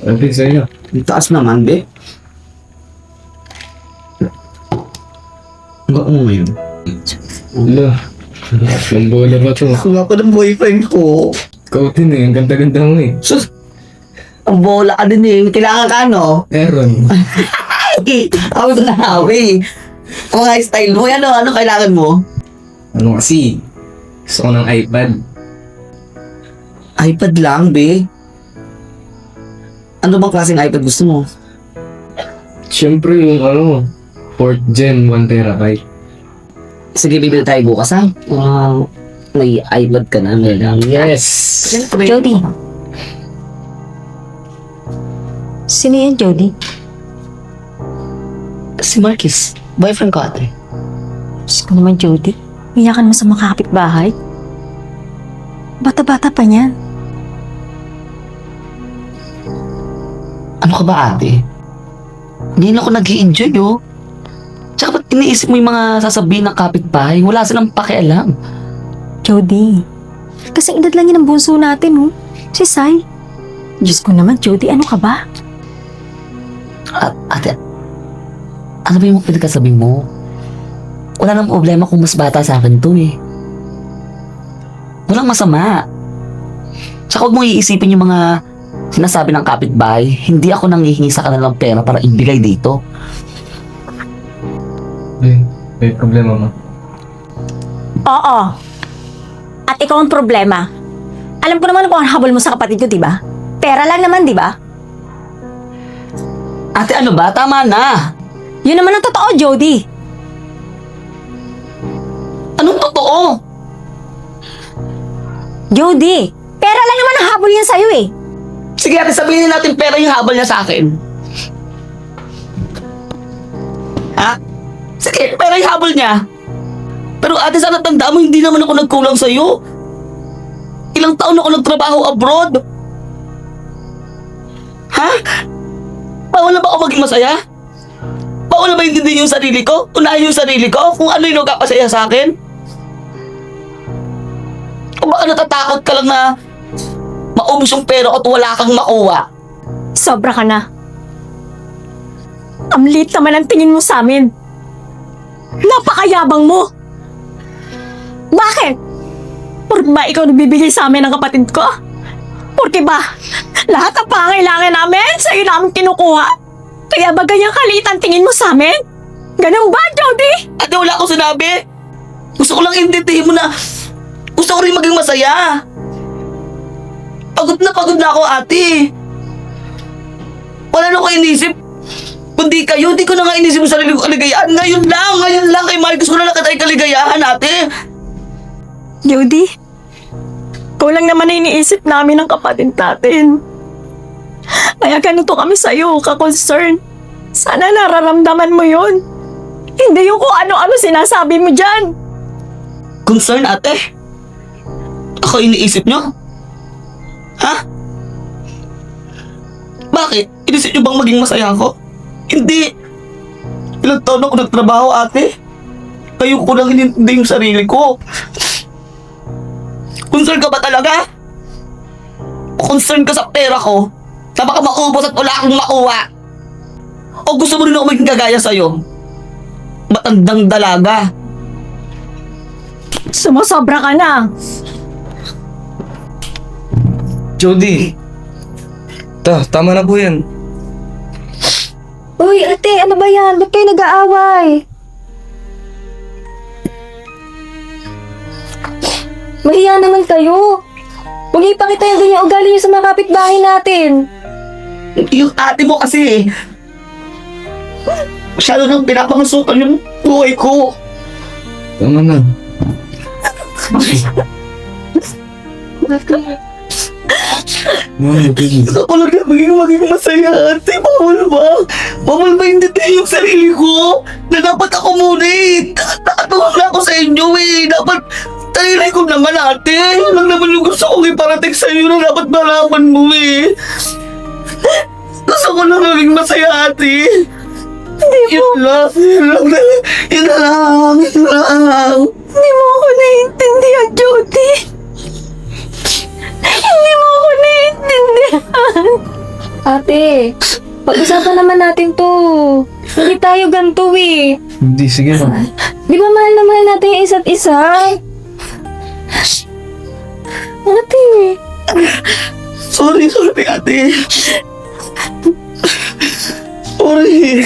Ate, sa'yo. Ang taas naman, be. Ang mo ngayon. Ala. Ang bola ba to? Kuha ko ng boyfriend ko. Ikaw din eh. Ang ganda-ganda mo eh. Sus! Ang bola ka din eh. Kailangan ka, no? Aaron. Ay! Ako na hawi. Ang mga style mo. Ano kailangan mo? Ano kasi? Gusto ko ng iPad. iPad lang, be. Ano bang klaseng iPad gusto mo? Siyempre yung 4th gen 1 terabyte. Sige, bibili tayo bukas, ha? May iPad ka na. Yes! Siyempre. Jody. Sino yan, Jody? Si Marcus. Boyfriend ko, ate. Diyos ko naman, Jody. Iyakan mo sa mga kapitbahay. Bata-bata pa niyan. Ano ka ba, ate? Hindi na ako nag-i-enjoy, oh. Tsaka ba't iniisip mo yung mga sasabihin ng kapitbahay? Wala silang pakialam. Jody. Kasing edad lang yan ang bunso natin, oh. Si Sai. Diyos ko naman, Jody. Ano ka ba? Ate, ano ba yung pinagkasabi mo? Wala nang problema kung mas bata sa akin to, eh. Walang masama. Tsaka huwag mong iisipin yung mga sinasabi ng kapitbahay. Hindi ako nanghihingi sa kanilang pera para ibigay dito. May problema mo. Oo. At ikaw ang problema. Alam ko naman kung ang habol mo sa kapatid ko, diba? Pera lang naman, diba? Ate, ano ba? Tama na. Yun naman ang totoo, Jody. Anong totoo? Jody, pera lang naman ang habol yan sa'yo eh. Sige, ate, sabihin natin pera yung habol niya sa akin. Ha? Sige, pera yung habol niya. Pero ate, sana tandaan mo, hindi naman ako nagkulang sa'yo. Ilang taon ako nagtrabaho abroad. Ha? Bawal na ba ako maging masaya? Bawal na ba intindihin yung sarili ko? Unahin yung sarili ko kung ano yung nagkapasaya sa akin? O baka natatakot ka lang na maubos yung pera ko at wala kang makuha? Sobra ka na. Ang liit naman ang tingin mo sa amin. Napakayabang mo. Bakit? Porque ba ikaw nagbibigay sa amin ng kapatid ko? Porque ba lahat ng pangailangan namin sa'yo namin kinukuha? Kaya ba ganyang kaliit ang tingin mo sa amin? Ganun ba, Jody? Ate, wala akong sinabi. Gusto ko lang intindihin mo na gusto ko rin maging masaya. Pagod na ako, ate. Wala na ko inisip. Kundi kayo, di ko na nga inisip yung sarili ko kaligayahan. Ngayon lang kay Marcus ko na nakita yung kaligayahan, ate. Jody, ikaw lang naman na iniisip namin ng kapatid natin. Kaya ganito kami sa'yo, ka-concern. Sana nararamdaman mo yun. Hindi yung kung ano-ano sinasabi mo dyan. Concern, ate? Ako iniisip nyo? Ha? Bakit? Inisip nyo bang maging masaya ako? Hindi. Ilang taon ako nagtrabaho, ate. Kayo ko lang inintindi yung sarili ko. Concern ka ba talaga? O concern ka sa pera ko na baka maubos at wala akong makuha? O gusto mo rin ako maging kagaya sa'yo? Matandang dalaga. Sumusobra ka na. Jody! Tama na po yan. Uy, ate, ano ba yan? Ba't kayo nag-aaway? Mahiya naman kayo. Huwag ipakita yung ganyang ugali niyo sa mga kapitbahay natin. Yung ate mo kasi masyado nang pinapangasukan yung buhay ko. Tama na. Gusto ko lang na maging masaya, ate. Bawal ba? Bawal ba hindi yung sarili ko? Na dapat ako muna eh. Nakatulong na ako sa inyo eh. Dapat sarili ko naman, ate. Yun lang naman yung gusto kong iparating sa iyo na dapat malaman mo eh. Gusto ko lang maging masaya, ate. Yun lang. Yun lang. Hindi mo ako naiintindihan, Jody. Hindi mo ako naiintindihan. Ate, pag-usapan naman natin to. Hindi tayo ganito eh. Hindi, sige na. Di ba mahal na mahal natin yung isa't isa? Ate, Sorry ate. Sorry.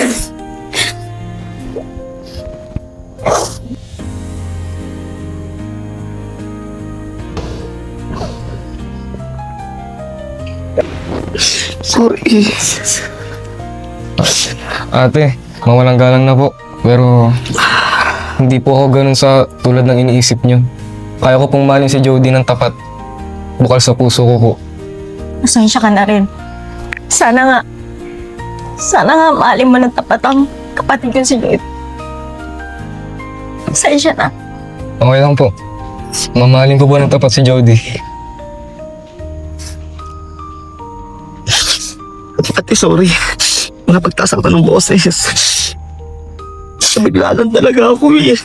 Sorry. Ate, mawalang galang na po. Pero hindi po ako ganun sa tulad ng iniisip niyo. Kaya ko pong mahalin si Jody ng tapat. Bukal sa puso ko po. Pasensya ka na rin. Sana nga mahalin mo ng tapat ang kapatid ko si Lloyd. Pasensya na. Okay lang po. Mamahalin ko po ng tapat si Jody. Ate, sorry. Napagtaas ako ng boses. Nabigla lang talaga ako eh.